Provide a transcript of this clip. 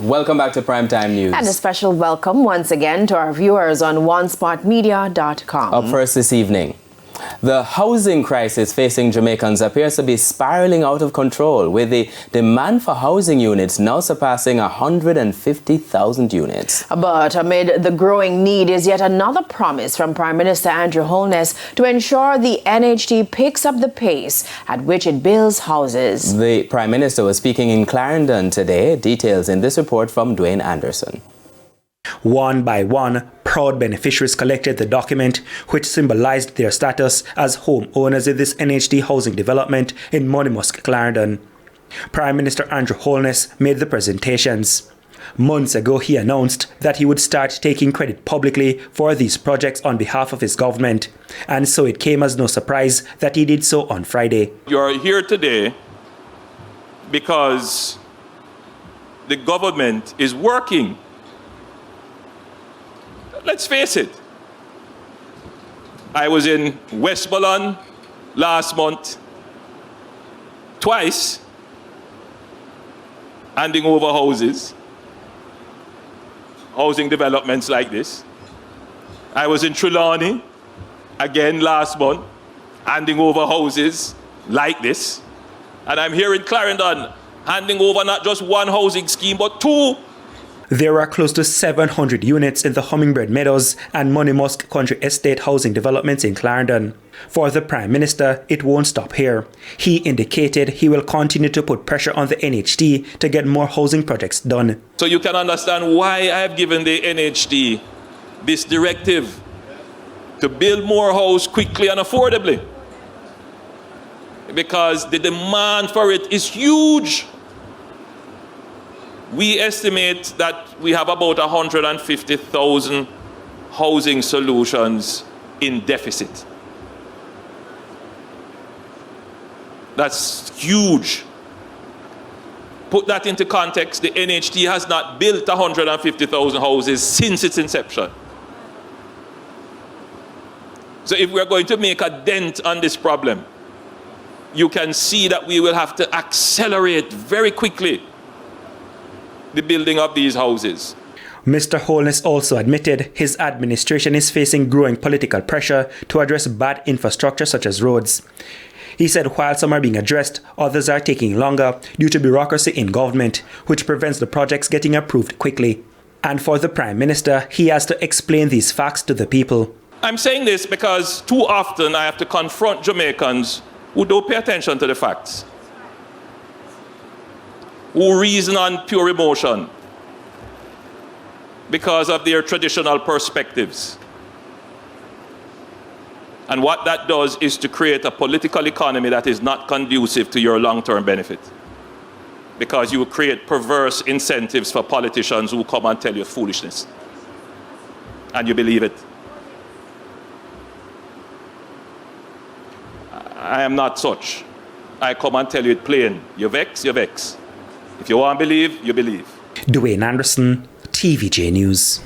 Welcome back to Primetime News. And a special welcome once again to our viewers on onespotmedia.com. Up first this evening. The housing crisis facing Jamaicans appears to be spiraling out of control, with the demand for housing units now surpassing 150,000 units. But amid the growing need is yet another promise from Prime Minister Andrew Holness to ensure the NHT picks up the pace at which it builds houses. The Prime Minister was speaking in Clarendon today. Details in this report from Dwayne Anderson. One by one, proud beneficiaries collected the document which symbolized their status as homeowners in this NHD housing development in Monimusk, Clarendon. Prime Minister Andrew Holness made the presentations. Months ago, he announced that he would start taking credit publicly for these projects on behalf of his government, and so it came as no surprise that he did so on Friday. You're here today because the government is working. Let's face it. I was in Westmoreland last month, twice, handing over houses, housing developments like this. I was in Trelawney, again last month, handing over houses like this. And I'm here in Clarendon, handing over not just one housing scheme, but two. There are close to 700 units in the Hummingbird Meadows and Monimusk Country Estate housing developments in Clarendon. For the Prime Minister, it won't stop here. He indicated he will continue to put pressure on the NHT to get more housing projects done. So you can understand why I have given the NHT this directive to build more house quickly and affordably. Because the demand for it is huge. We estimate that we have about 150,000 housing solutions in deficit. That's huge. Put that into context, the NHT has not built 150,000 houses since its inception. So if we're going to make a dent on this problem, you can see that we will have to accelerate very quickly the building of these houses. Mr. Holness also admitted his administration is facing growing political pressure to address bad infrastructure such as roads. He said while some are being addressed, others are taking longer due to bureaucracy in government, which prevents the projects getting approved quickly. And for the Prime Minister, he has to explain these facts to the people. I'm saying this because too often I have to confront Jamaicans who don't pay attention to the facts, who reason on pure emotion because of their traditional perspectives. And what that does is to create a political economy that is not conducive to your long-term benefit, because you will create perverse incentives for politicians who come and tell you foolishness, and you believe it. I am not such. I come and tell you it plain. You vex, you vex. If you want to believe, you believe. Dwayne Anderson, TVJ News.